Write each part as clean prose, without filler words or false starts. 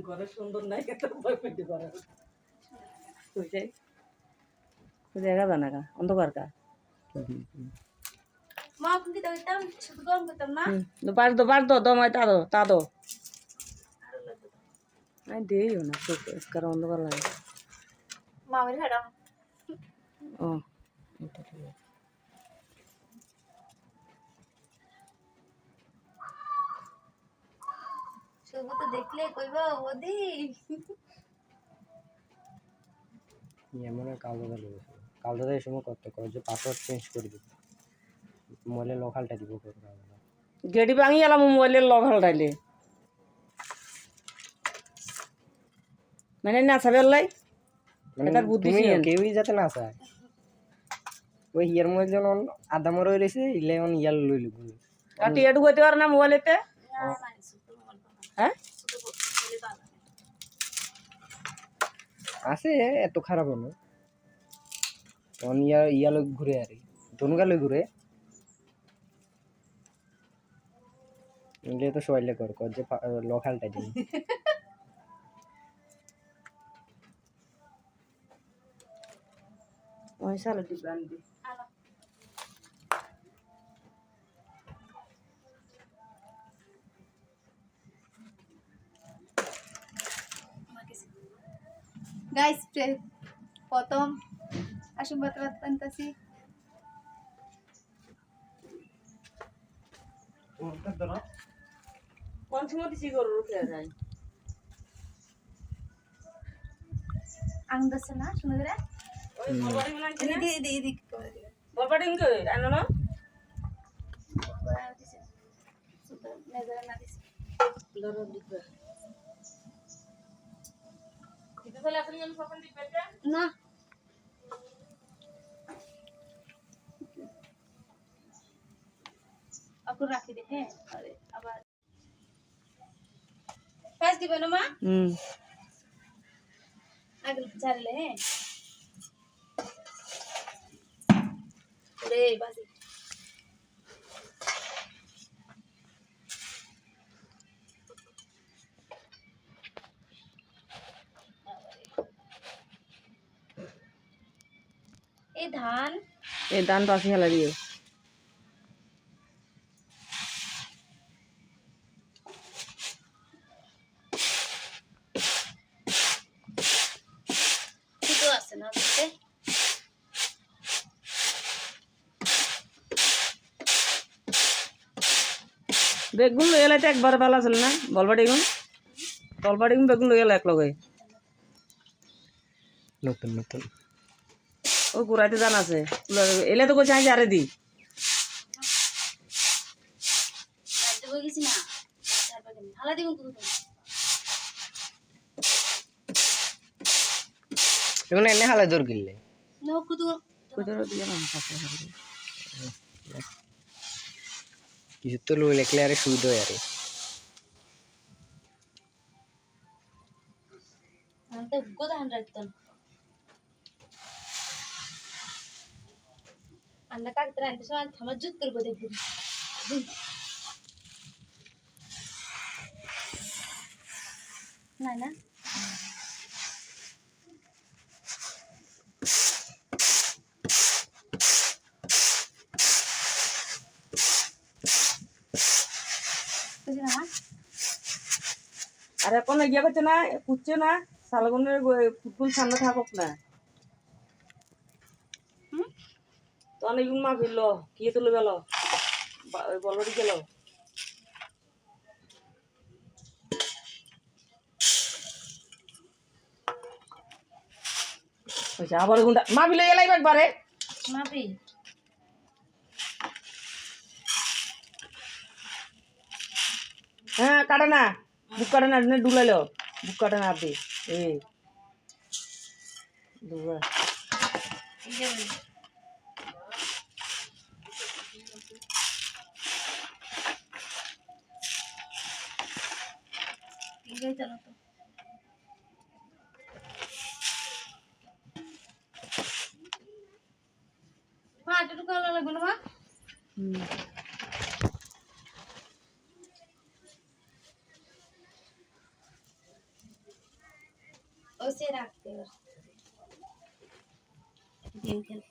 ঘরে সুন্দর নাই এত ভয় পেতে পারে বুঝে দেখা জানা কা অন্ধকার কা মা কিন্তু তাইতাম শুধু গরম করতাম না বার দো দমাই তা দো আই দেইও না তো কার অন্ধকার লাগে মামের হেডাম ও এটা ঠিক আছে শুধু তো দেখলে কইবা ওদি এমন কাল দাদা এই সময় করতে করে যে পাসওয়ার্ড চেঞ্জ করে দিবে মোবাইলে লোকালটা দিব করবে গেড়ি ভাঙি এলাম মোবাইলের লগ হালটাইলে মানে না সাবেল লাই এটার বুদ্ধি তুমি ছিল কেউই যাতে না চায় ওই ইয়ার মধ্যে যখন আদা মরে রয়েছে ইলে এখন ইয়ার লই লিব আর টি এডু হইতে পারে না মোবাইলেতে হ্যাঁ আছে এত খারাপ না তখন ইয়া লোক ঘুরে আর ধনুকা লই ঘুরে ইলে তো সবাইলে কর যে লোকালটা দিন ওই সালে দিবেন দি গাইস প্রথম আশীর্বাদ রাখতাছি কোন সময় দিছি গরু রুখে যায় আনন্দ আছে না শুনে রে ওই বলবাড়ি বানাইছে না এদিক করে দিবে বলবাড়ি কে আনো না নেজারা না দিছি লরো দিবে দিতে বলে আপনি কোন ফোন দিবেন না আপু রাখি দে হ্যাঁ আরে আবার পাঁচ দিবে না মা আগে জানলে হ্যাঁ রে বাজি এই ধান পাশে হেলা দিও ছোট আছে না বুঝতে বেগুন লই এলাইতে একবার ভালো ছিল না বলবাড়ি গুন বেগুন লই এলা এক লগে নতুন নতুন ও গুড়াইতে জান আছে এলে তো কইছে আরে দি রাতে বই গেছি না হালা দিগুন কুদু এখন এনে হালে দৌড় গিললে নো কুদু কইতে দিয়ে না পাশে কিছু তো লই লেখলে আরে সুবিধা হয় আরে আনতে গোদান রাখতাম আন্না কাটতে রাখতে সময় থামা জুত করবো দেখবি না না বুঝলি না আর এখন গিয়া করছে না কুচ্ছে না শালগুনের ফুটবল সামনে থাকুক না তো অনেকগুন মা ফিরল কি তুলে গেল বলবাড়ি গেল আবার গুন্ডা মা বিলে এলাই একবারে মাপি হ্যাঁ কাটে না বুক কাটে না ডুলাইলো বুক কাটে না আপনি এই দুবা চলো তো মা একটু কালো লাগবে না মা গেম খেল।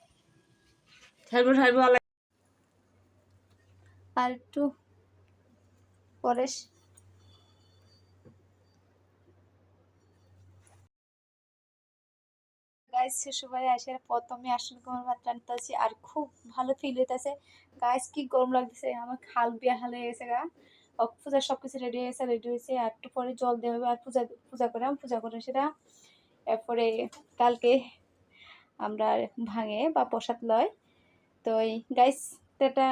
ছাড়বো ছাড়বো আল্লাহ। আর একটু পরে গাইস সবাই আসে প্রথমে আসলে গরম ভাত রান্তাছি আর খুব ভালো ফিল হইতাছে গাইস কি গরম লাগতেছে আমার খাল বিয়া হয়ে গেছে গা পূজার সবকিছু রেডি হয়েছে আর একটু পরে জল দেওয়া হবে আর পূজা করে সেটা এরপরে কালকে আমরা ভাঙে বা প্রসাদ লয় তো গাইস এটা